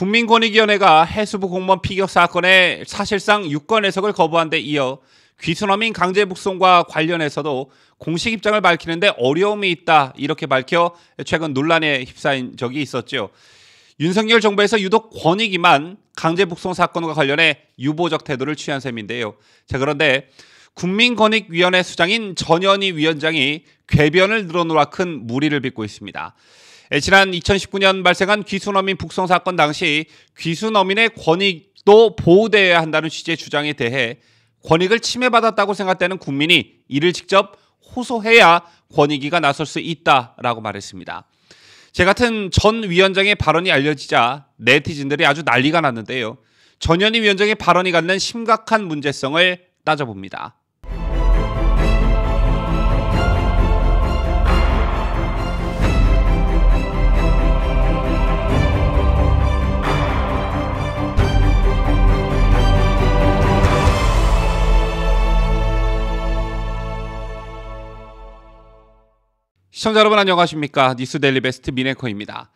국민권익위원회가 해수부 공무원 피격 사건의 사실상 유권 해석을 거부한 데 이어 귀순어민 강제 북송과 관련해서도 공식 입장을 밝히는데 어려움이 있다 이렇게 밝혀 최근 논란에 휩싸인 적이 있었죠. 윤석열 정부에서 유독 권익위만 강제 북송 사건과 관련해 유보적 태도를 취한 셈인데요. 그런데 국민권익위원회 수장인 전현희 위원장이 궤변을 늘어놓아 큰 무리를 빚고 있습니다. 지난 2019년 발생한 귀순어민 북송 사건 당시 귀순어민의 권익도 보호되어야 한다는 취지의 주장에 대해 권익을 침해받았다고 생각되는 국민이 이를 직접 호소해야 권익위가 나설 수 있다라고 말했습니다. 제 같은 전 위원장의 발언이 알려지자 네티즌들이 아주 난리가 났는데요. 전현희 위원장의 발언이 갖는 심각한 문제성을 따져봅니다. 시청자 여러분 안녕하십니까? 뉴스데일리베스트 민앵커입니다.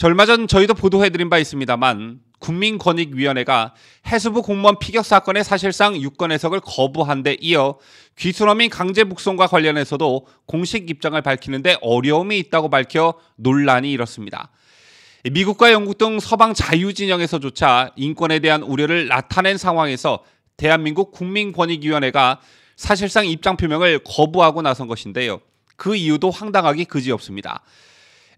얼마 전 저희도 보도해드린 바 있습니다만 국민권익위원회가 해수부 공무원 피격 사건의 사실상 유권 해석을 거부한 데 이어 귀순어민 강제 북송과 관련해서도 공식 입장을 밝히는데 어려움이 있다고 밝혀 논란이 일었습니다. 미국과 영국 등 서방 자유진영에서조차 인권에 대한 우려를 나타낸 상황에서 대한민국 국민권익위원회가 사실상 입장 표명을 거부하고 나선 것인데요. 그 이유도 황당하기 그지없습니다.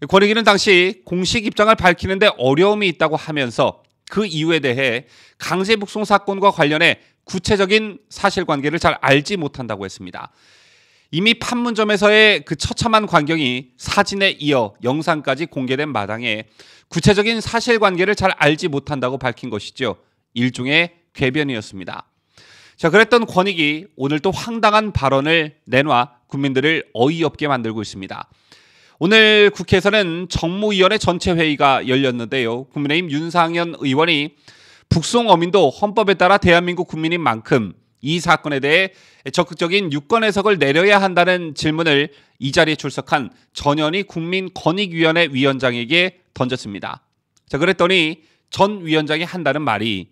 권익위는 당시 공식 입장을 밝히는데 어려움이 있다고 하면서 그 이유에 대해 강제 북송 사건과 관련해 구체적인 사실관계를 잘 알지 못한다고 했습니다. 이미 판문점에서의 그 처참한 광경이 사진에 이어 영상까지 공개된 마당에 구체적인 사실관계를 잘 알지 못한다고 밝힌 것이죠. 일종의 궤변이었습니다. 그랬던 권익위 오늘 또 황당한 발언을 내놔 국민들을 어이없게 만들고 있습니다. 오늘 국회에서는 정무위원회 전체 회의가 열렸는데요. 국민의힘 윤상현 의원이 북송 어민도 헌법에 따라 대한민국 국민인 만큼 이 사건에 대해 적극적인 유권 해석을 내려야 한다는 질문을 이 자리에 출석한 전현희 국민권익위원회 위원장에게 던졌습니다. 그랬더니 전 위원장이 한다는 말이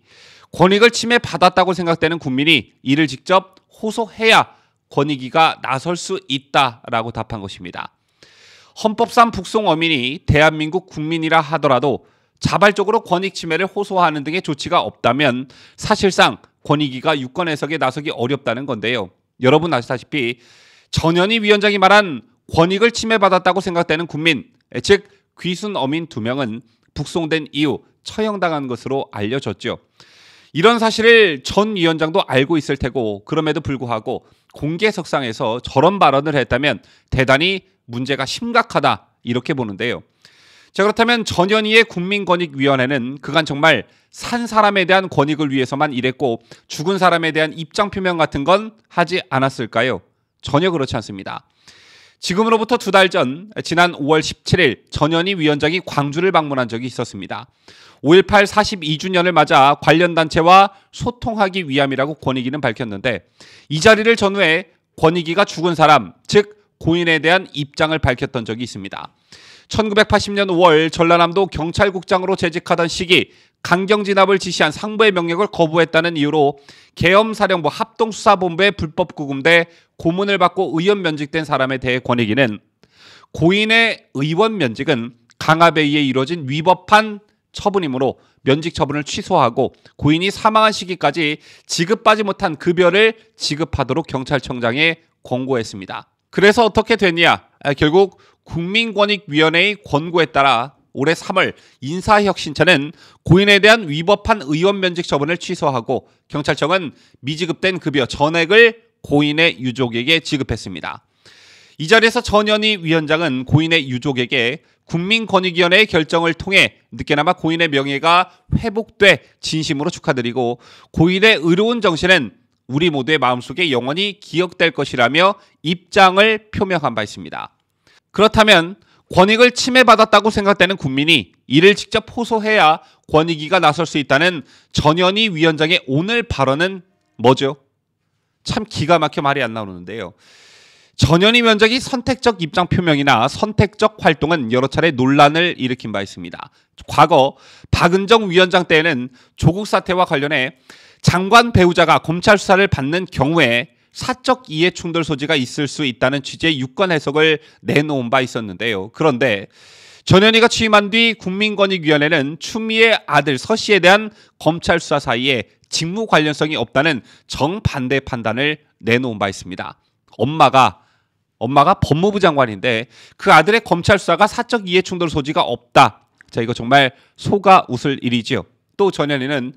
권익을 침해받았다고 생각되는 국민이 이를 직접 호소해야 권익위가 나설 수 있다라고 답한 것입니다. 헌법상 북송 어민이 대한민국 국민이라 하더라도 자발적으로 권익 침해를 호소하는 등의 조치가 없다면 사실상 권익위가 유권 해석에 나서기 어렵다는 건데요. 여러분 아시다시피 전현희 위원장이 말한 권익을 침해받았다고 생각되는 국민, 즉 귀순 어민 2명은 북송된 이후 처형당한 것으로 알려졌죠. 이런 사실을 전 위원장도 알고 있을 테고 그럼에도 불구하고 공개석상에서 저런 발언을 했다면 대단히 문제가 심각하다 이렇게 보는데요. 그렇다면 전현희의 국민권익위원회는 그간 정말 산 사람에 대한 권익을 위해서만 일했고 죽은 사람에 대한 입장 표명 같은 건 하지 않았을까요? 전혀 그렇지 않습니다. 지금으로부터 2달 전 지난 5월 17일 전현희 위원장이 광주를 방문한 적이 있었습니다. 5.18 42주년을 맞아 관련 단체와 소통하기 위함이라고 권익위는 밝혔는데 이 자리를 전후해 권익위가 죽은 사람, 즉 고인에 대한 입장을 밝혔던 적이 있습니다. 1980년 5월 전라남도 경찰국장으로 재직하던 시기 강경 진압을 지시한 상부의 명령을 거부했다는 이유로 계엄사령부 합동수사본부의 불법 구금돼 고문을 받고 의원 면직된 사람에 대해 권익위는 고인의 의원 면직은 강압에 의해 이루어진 위법한 처분이므로 면직 처분을 취소하고 고인이 사망한 시기까지 지급받지 못한 급여를 지급하도록 경찰청장에 권고했습니다. 그래서 어떻게 됐냐? 결국 국민권익위원회의 권고에 따라 올해 3월 인사혁신처는 고인에 대한 위법한 의원 면직 처분을 취소하고 경찰청은 미지급된 급여 전액을 고인의 유족에게 지급했습니다. 이 자리에서 전현희 위원장은 고인의 유족에게 국민권익위원회의 결정을 통해 늦게나마 고인의 명예가 회복돼 진심으로 축하드리고 고인의 의로운 정신은 우리 모두의 마음속에 영원히 기억될 것이라며 입장을 표명한 바 있습니다. 그렇다면 권익을 침해받았다고 생각되는 국민이 이를 직접 호소해야 권익위가 나설 수 있다는 전현희 위원장의 오늘 발언은 뭐죠? 참 기가 막혀 말이 안 나오는데요. 전현희 위원장의 선택적 입장 표명이나 선택적 활동은 여러 차례 논란을 일으킨 바 있습니다. 과거 박은정 위원장 때에는 조국 사태와 관련해 장관 배우자가 검찰 수사를 받는 경우에 사적 이해 충돌 소지가 있을 수 있다는 취지의 유권 해석을 내놓은 바 있었는데요. 그런데 전현희가 취임한 뒤 국민권익위원회는 추미애 아들 서 씨에 대한 검찰 수사 사이에 직무 관련성이 없다는 정반대 판단을 내놓은 바 있습니다. 엄마가 법무부 장관인데 그 아들의 검찰 수사가 사적 이해 충돌 소지가 없다. 자, 이거 정말 속아 웃을 일이지요. 또 전현희는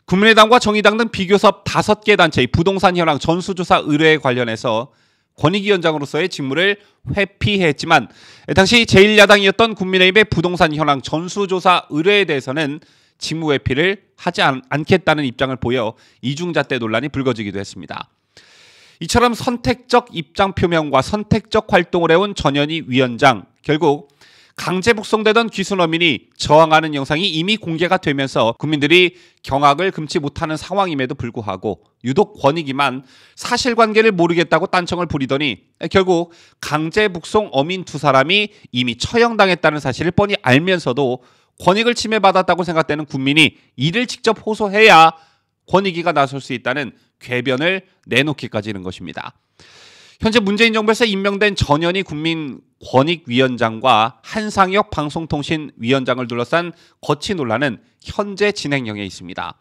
국민의당과 정의당 등 비교섭 5개 단체의 부동산 현황 전수조사 의뢰에 관련해서 권익위원장으로서의 직무를 회피했지만 당시 제1야당이었던 국민의힘의 부동산 현황 전수조사 의뢰에 대해서는 직무 회피를 하지 않겠다는 입장을 보여 이중잣대 논란이 불거지기도 했습니다. 이처럼 선택적 입장 표명과 선택적 활동을 해온 전현희 위원장, 결국 강제 북송되던 귀순어민이 저항하는 영상이 이미 공개가 되면서 국민들이 경악을 금치 못하는 상황임에도 불구하고 유독 권익위만 사실관계를 모르겠다고 딴청을 부리더니 결국 강제 북송 어민 2사람이 이미 처형당했다는 사실을 뻔히 알면서도 권익을 침해받았다고 생각되는 국민이 이를 직접 호소해야 권익위가 나설 수 있다는 궤변을 내놓기까지 이른 것입니다. 현재 문재인 정부에서 임명된 전현희 국민권익위원장과 한상혁 방송통신위원장을 둘러싼 거취 논란은 현재 진행형에 있습니다.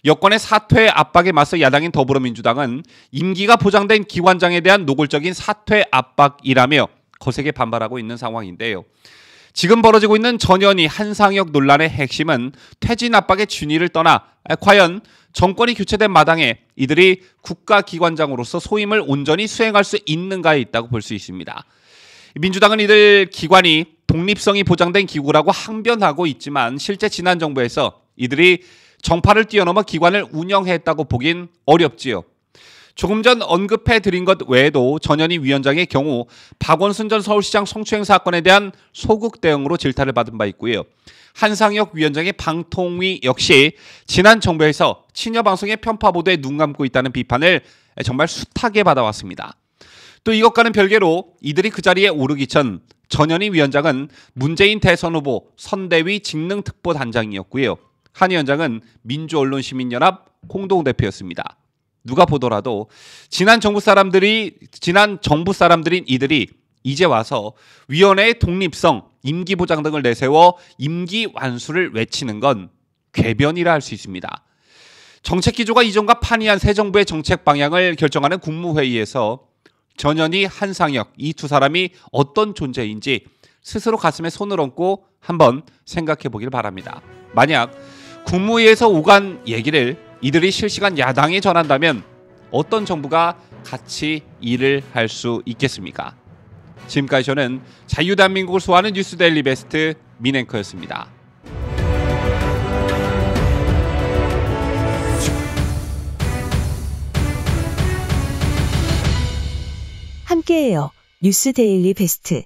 여권의 사퇴 압박에 맞서 야당인 더불어민주당은 임기가 보장된 기관장에 대한 노골적인 사퇴 압박이라며 거세게 반발하고 있는 상황인데요. 지금 벌어지고 있는 전현희 한상혁 논란의 핵심은 퇴진 압박의 진위를 떠나 과연 정권이 교체된 마당에 이들이 국가기관장으로서 소임을 온전히 수행할 수 있는가에 있다고 볼 수 있습니다. 민주당은 이들 기관이 독립성이 보장된 기구라고 항변하고 있지만 실제 지난 정부에서 이들이 정파를 뛰어넘어 기관을 운영했다고 보긴 어렵지요. 조금 전 언급해드린 것 외에도 전현희 위원장의 경우 박원순 전 서울시장 성추행 사건에 대한 소극 대응으로 질타를 받은 바 있고요. 한상혁 위원장의 방통위 역시 지난 정부에서 친여 방송의 편파 보도에 눈 감고 있다는 비판을 정말 숱하게 받아왔습니다. 또 이것과는 별개로 이들이 그 자리에 오르기 전 전현희 위원장은 문재인 대선 후보 선대위 직능특보단장이었고요. 한 위원장은 민주언론시민연합 공동대표였습니다. 누가 보더라도 지난 정부 사람들인 이들이 이제 와서 위원회의 독립성, 임기 보장 등을 내세워 임기 완수를 외치는 건 궤변이라 할 수 있습니다. 정책 기조가 이전과 판이한 새 정부의 정책 방향을 결정하는 국무회의에서 전현희, 한상혁 이 2사람이 어떤 존재인지 스스로 가슴에 손을 얹고 한번 생각해 보길 바랍니다. 만약 국무회의에서 오간 얘기를 이들이 실시간 야당에 전한다면 어떤 정부가 같이 일을 할 수 있겠습니까? 지금까지 저는 자유대한민국을 소화하는 뉴스데일리 베스트 민앵커였습니다. 함께해요. 뉴스데일리 베스트.